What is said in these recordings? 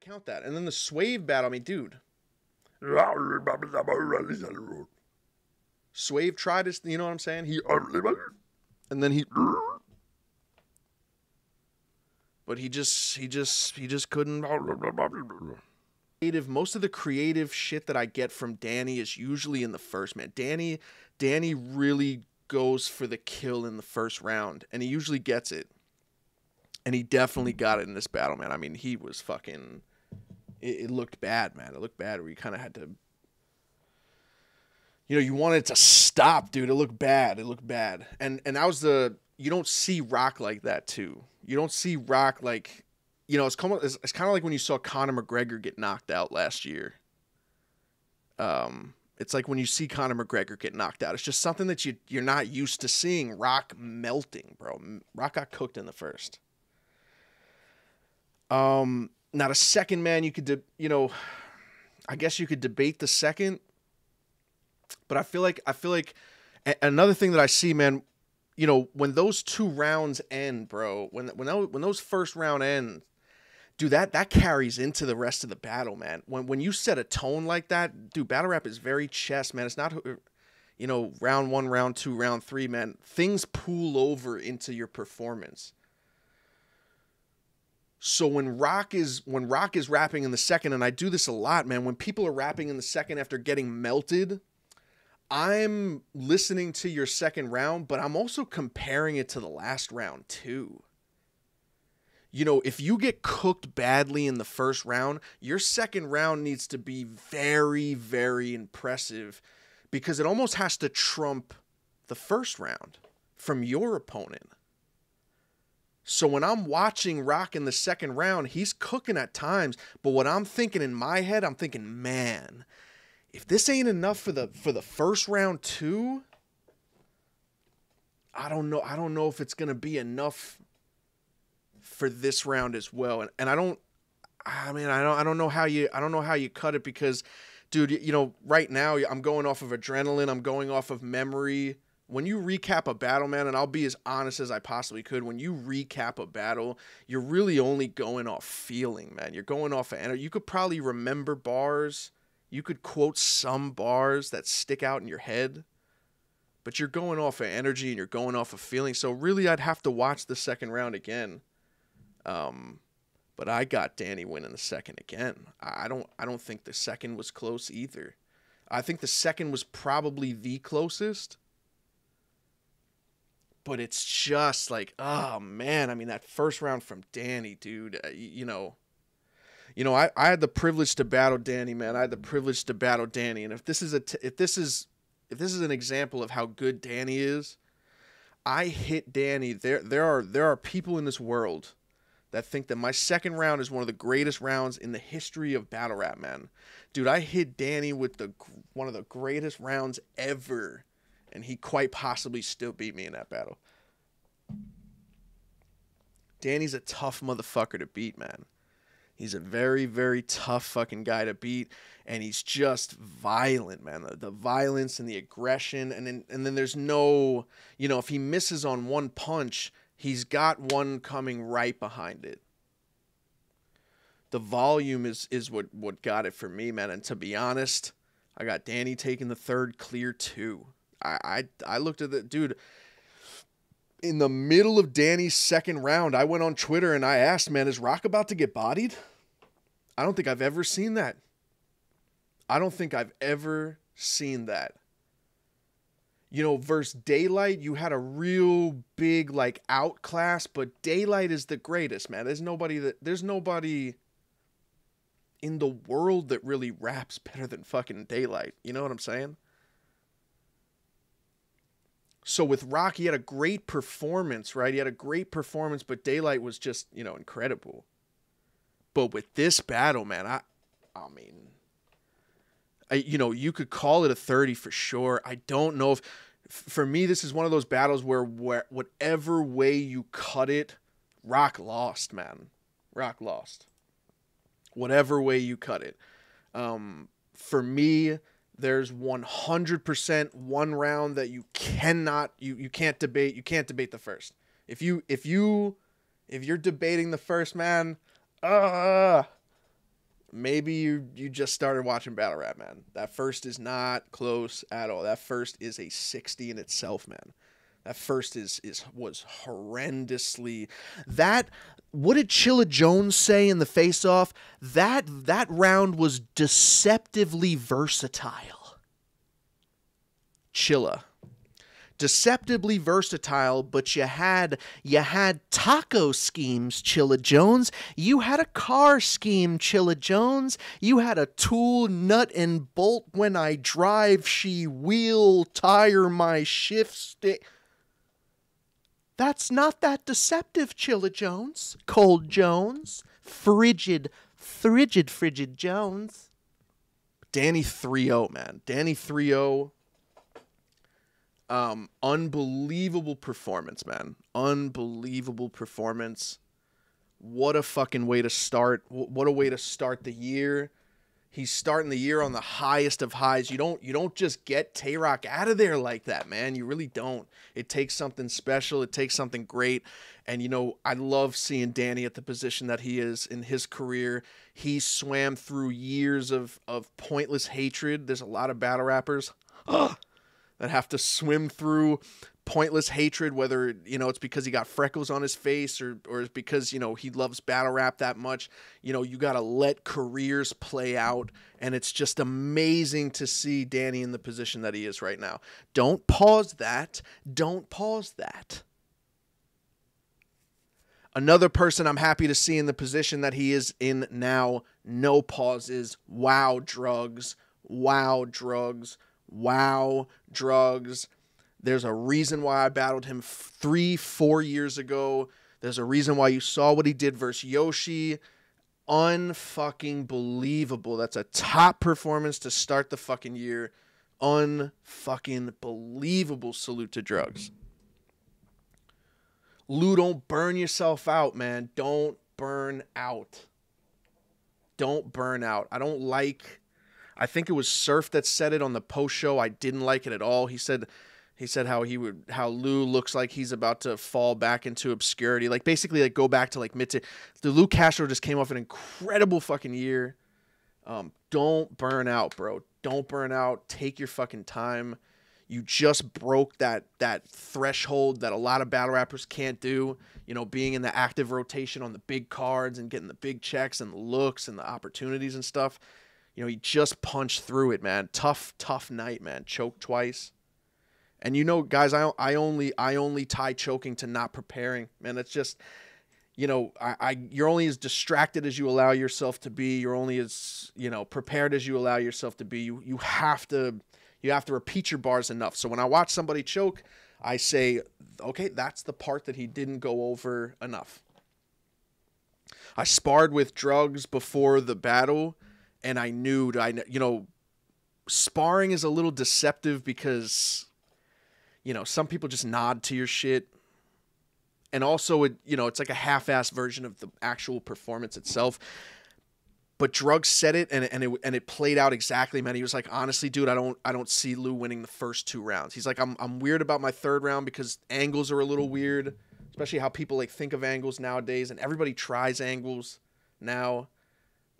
count that. And then the Swave battle, I mean, dude. Swave tried his, you know what I'm saying? And then but he just couldn't. Most of the creative shit that I get from Danny is usually in the first, man. Danny really goes for the kill in the first round, and he usually gets it. And he definitely got it in this battle, man. I mean, he was fucking... It looked bad, man. It looked bad where you kind of had to... You know, you wanted it to stop, dude. It looked bad. It looked bad. And that was the... You don't see Rock like that, too. You don't see Rock like... You know, it's kind of like when you saw Conor McGregor get knocked out last year. It's like when you see Conor McGregor get knocked out. It's just something that you're not used to seeing. Rock melting, bro. Rock got cooked in the first. Now the second, man, you could, I guess you could debate the second, but I feel like another thing that I see, man, you know, when those 2 rounds end, bro, when those first round end, dude, that carries into the rest of the battle, man. When you set a tone like that, dude, battle rap is very chess, man. It's not, you know, round 1, round 2, round 3, man. Things pool over into your performance. So when Rock is rapping in the second, and I do this a lot, man, when people are rapping in the second after getting melted, I'm listening to your second round, but I'm also comparing it to the last round too. You know, if you get cooked badly in the first round, your second round needs to be very, very impressive because it almost has to trump the first round from your opponent. So when I'm watching Rock in the second round, he's cooking at times. But what I'm thinking in my head, I'm thinking, man, if this ain't enough for the first round too, I don't know if it's gonna be enough for this round as well. And I don't know how you cut it because, dude, you know, right now I'm going off of adrenaline, I'm going off of memory. When you recap a battle, man, and I'll be as honest as I possibly could, when you recap a battle, you're really only going off feeling, man. You're going off of energy. You could probably remember bars. You could quote some bars that stick out in your head. But you're going off of energy and you're going off of feeling. So really, I'd have to watch the second round again. But I got Danny winning the second again. I don't think the second was close either. I think the second was probably the closest. But it's just like, oh, man. I mean, that first round from Danny, dude, I had the privilege to battle Danny, man. I had the privilege to battle Danny. And if this is an example of how good Danny is, I hit Danny. There are people in this world that think that my second round is one of the greatest rounds in the history of battle rap, man. Dude, I hit Danny with one of the greatest rounds ever. And he quite possibly still beat me in that battle. Danny's a tough motherfucker to beat, man. He's a very, very tough fucking guy to beat. And he's just violent, man. The violence and the aggression. And then there's no, if he misses on one punch, he's got one coming right behind it. The volume is what got it for me, man. And to be honest, I got Danny taking the third clear too. I looked at the dude in the middle of Danny's second round. I went on Twitter and I asked, man, is Rock about to get bodied? I don't think I've ever seen that. Versus Daylight, you had a real big outclass, but Daylight is the greatest, man. There's nobody in the world that really raps better than fucking Daylight. You know what I'm saying? So with Rock, he had a great performance, right? He had a great performance, but Daylight was just, incredible. But with this battle, man, you could call it a 30 for sure. I don't know if, for me, this is one of those battles where whatever way you cut it, Rock lost, man. Rock lost. Whatever way you cut it. For me, there's 100% one round that you cannot, you can't debate. You can't debate the first. If you're debating the first, man, maybe you just started watching battle rap, man. That first is not close at all. That first is a 60 in itself, man. That first was horrendously that. What did Chilla Jones say in the face-off? That round was deceptively versatile. Chilla. Deceptively versatile, but you had taco schemes, Chilla Jones. You had a car scheme, Chilla Jones. You had a tool, nut, and bolt when I drive, she wheel, tire my shift stick. That's not that deceptive, Chilla Jones. Cold Jones. Frigid Jones. Danny 3-0, man. Danny 3-0. Unbelievable performance, man. Unbelievable performance. What a fucking way to start. What a way to start the year. He's starting the year on the highest of highs. You don't just get Tay-Rock out of there like that, man. You really don't. It takes something special. It takes something great. And, you know, I love seeing Danny at the position that he is in his career. He swam through years of pointless hatred. There's a lot of battle rappers that have to swim through pointless hatred, whether, you know, it's because he got freckles on his face or it's because, you know, he loves battle rap that much. You know, you got to let careers play out, and it's just amazing to see Danny in the position that he is right now. Don't pause that. Don't pause that. Another person I'm happy to see in the position that he is in now, no pauses. Wow, Drugz. Wow, Drugz. Wow, Drugz. There's a reason why I battled him 3-4 years ago. There's a reason why you saw what he did versus Yoshi. Unfucking believable. That's a top performance to start the fucking year. Unfucking believable. Salute to Drugz. Lou, don't burn yourself out, man. Don't burn out. Don't burn out. I think it was Surf that said it on the post show. I didn't like it at all. He said how Lou looks like he's about to fall back into obscurity. Like basically like go back to like the Lou Castro just came off an incredible fucking year. Don't burn out, bro. Don't burn out. Take your fucking time. You just broke that threshold that a lot of battle rappers can't do. You know, being in the active rotation on the big cards and getting the big checks and the looks and the opportunities and stuff. You know, he just punched through it, man. Tough night, man. Choked twice. And you know, guys, I only tie choking to not preparing, man. It's just, you know, you're only as distracted as you allow yourself to be. You're only as, you know, prepared as you allow yourself to be. You have to repeat your bars enough. So when I watch somebody choke, I say, okay, that's the part that he didn't go over enough. I sparred with Drugz before the battle, and I knew, you know, sparring is a little deceptive because, you know, some people just nod to your shit. And also, you know, it's like a half-assed version of the actual performance itself. But Drugz said it, and it played out exactly, man. He was like, honestly, dude, I don't see Lou winning the first 2 rounds. He's like, I'm weird about my 3rd round because angles are a little weird, especially how people like think of angles nowadays, and everybody tries angles now.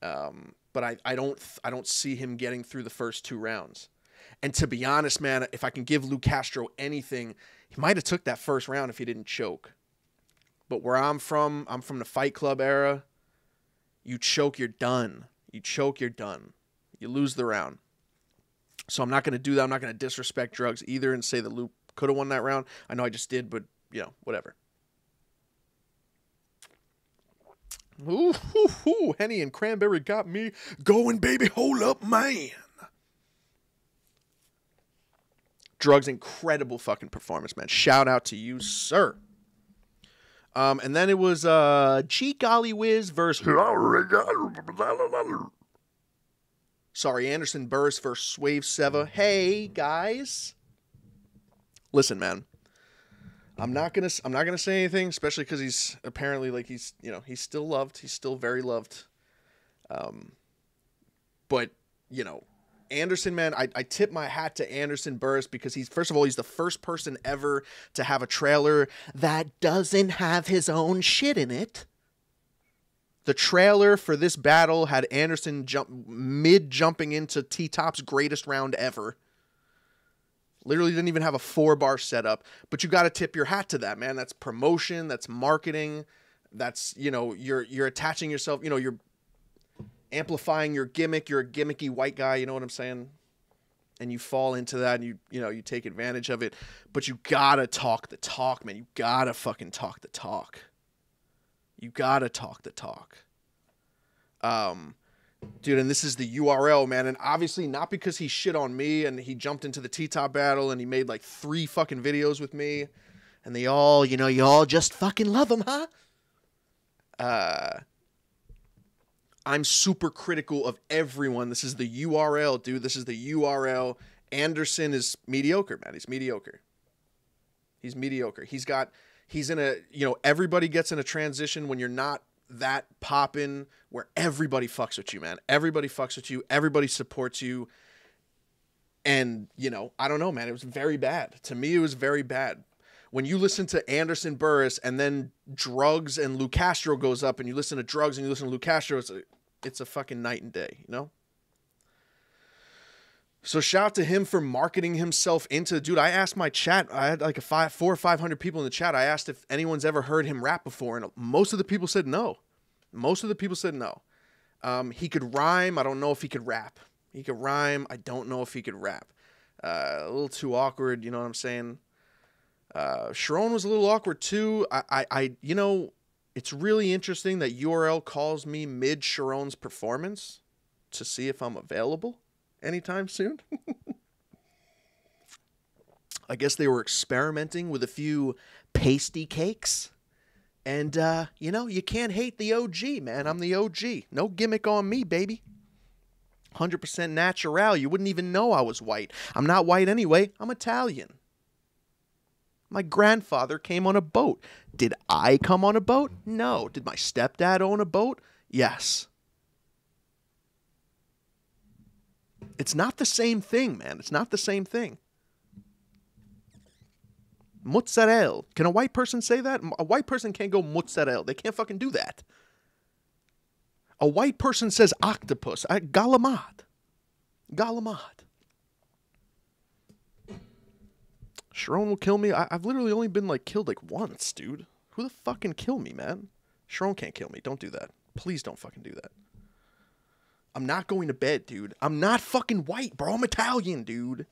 But I don't see him getting through the first 2 rounds. And to be honest, man, if I can give Lou Castro anything, he might have took that first round if he didn't choke. But where I'm from the Fight Club era. You choke, you're done. You choke, you're done. You lose the round. So I'm not going to do that. I'm not going to disrespect Drugz either and say that Lou could have won that round. I know I just did, but, you know, whatever. Ooh, Henny and Cranberry got me going, baby. Hold up, man. Drugz, incredible fucking performance, man. Shout out to you, sir. And then it was G Golly Wiz versus Anderson Burris versus Swave Seva. Hey guys, listen, man. I'm not gonna say anything, especially because he's apparently like he's still loved. He's still very loved. But you know, Anderson, man, I tip my hat to Anderson Burris because he's the first person ever to have a trailer that doesn't have his own shit in it. The trailer for this battle had Anderson jumping into T-Top's greatest round ever. Literally didn't even have a 4-bar setup. But you got to tip your hat to that, man. That's promotion. That's marketing. That's, you know, you're attaching yourself. You know, you're amplifying your gimmick. You're a gimmicky white guy. You know what I'm saying? And you fall into that, and you take advantage of it. But you got to talk the talk, man. You got to fucking talk the talk. You got to talk the talk. Dude, and this is the URL, man. And obviously not because he shit on me and he jumped into the T-Top battle and he made like 3 fucking videos with me. And they all, you know, you all just fucking love him, huh? I'm super critical of everyone. This is the URL, dude. This is the URL. Anderson is mediocre, man. He's mediocre. He's mediocre. He's in a, you know, everybody gets in a transition when you're not that poppin', where everybody fucks with you, man. Everybody fucks with you. Everybody supports you. And, you know, I don't know, man. It was very bad. To me, it was very bad. When you listen to Anderson Burris and then Drugz and Lou Castro goes up, and you listen to Drugz and you listen to Lou Castro, it's a fucking night and day, you know? So shout out to him for marketing himself into, dude, I asked my chat, I had like 400 or 500 people in the chat. I asked if anyone's ever heard him rap before, and most of the people said no. Most of the people said no. He could rhyme. I don't know if he could rap. He could rhyme. I don't know if he could rap. A little too awkward, you know what I'm saying? Sharon was a little awkward too. You know, it's really interesting that URL calls me mid Sharon's performance to see if I'm available anytime soon. I guess they were experimenting with a few pasty cakes. And, you know, you can't hate the OG, man. I'm the OG. No gimmick on me, baby. 100% natural. You wouldn't even know I was white. I'm not white anyway. I'm Italian. My grandfather came on a boat. Did I come on a boat? No. Did my stepdad own a boat? Yes. It's not the same thing, man. It's not the same thing. Mozzarella. Can a white person say that? A white person can't go mozzarella. They can't fucking do that. A white person says octopus. Galamad. Galamad. Sharon will kill me. I've literally only been like killed like once, dude. Who the fuck can kill me, man? Sharon can't kill me. Don't do that. Please don't fucking do that. I'm not going to bed, dude. I'm not fucking white, bro. I'm Italian, dude.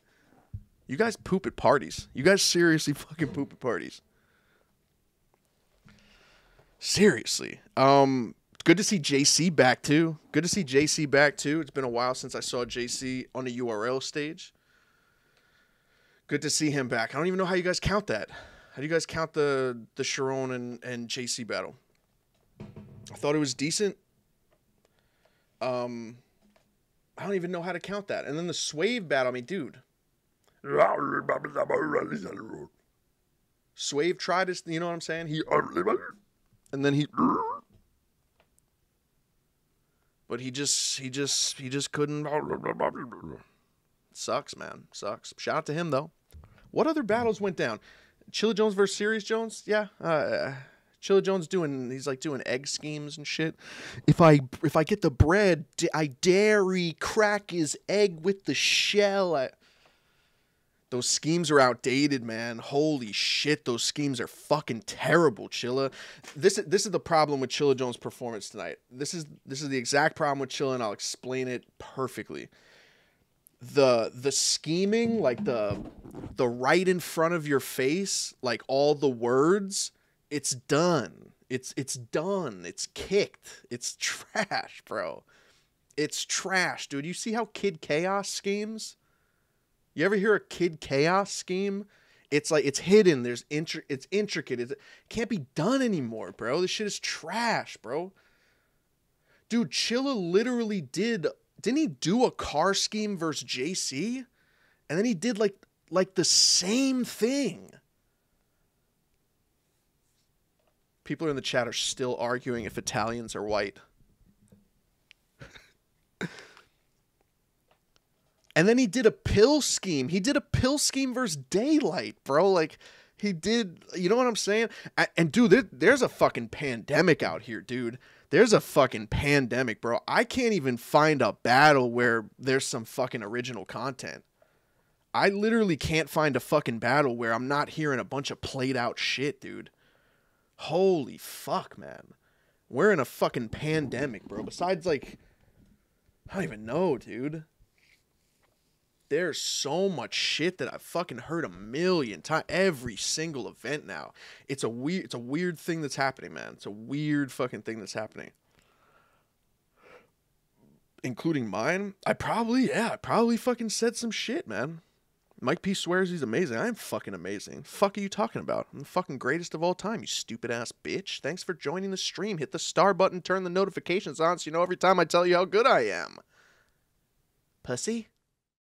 You guys poop at parties. You guys seriously fucking poop at parties. Seriously. Good to see JC back too. Good to see JC back too. It's been a while since I saw JC on the URL stage. Good to see him back. I don't even know how you guys count that. How do you guys count the Sharon and JC battle? I thought it was decent. I don't even know how to count that. And then the Swave battle, I mean, dude. Swave tried his, you know what I'm saying? And then he, but he just couldn't. Sucks, man. Sucks. Shout out to him though. What other battles went down? Chilla Jones versus Serious Jones? Yeah. Chilla Jones he's like doing egg schemes and shit. If I get the bread, I dairy crack his egg with the shell. Those schemes are outdated, man. Holy shit, those schemes are fucking terrible, Chilla. This is the problem with Chilla Jones' performance tonight. This is the exact problem with Chilla, and I'll explain it perfectly. The scheming, like the right in front of your face, like all the words, it's done. It's done. It's kicked. It's trash, bro. It's trash, dude. You see how Kid Chaos schemes? You ever hear a Kid Chaos scheme? It's like, it's hidden. It's intricate. It can't be done anymore, bro. This shit is trash, bro. Dude, Chilla literally didn't he do a car scheme versus JC? And then he did like the same thing. People in the chat are still arguing if Italians are white. And then he did a pill scheme. He did a pill scheme versus Daylight, bro. Like, he did, you know what I'm saying? And dude, there's a fucking pandemic out here, dude. There's a fucking pandemic, bro. I can't even find a battle where there's some fucking original content. I literally can't find a fucking battle where I'm not hearing a bunch of played out shit, dude. Holy fuck, man. We're in a fucking pandemic, bro. Besides, like, I don't even know, dude. There's so much shit that I've fucking heard a million times. Every single event now. It's a weird thing that's happening, man. It's a weird fucking thing that's happening. Including mine. I probably fucking said some shit, man. Mike P swears he's amazing. I am fucking amazing. Fuck are you talking about? I'm the fucking greatest of all time, you stupid ass bitch. Thanks for joining the stream. Hit the star button, turn the notifications on so you know every time I tell you how good I am. Pussy?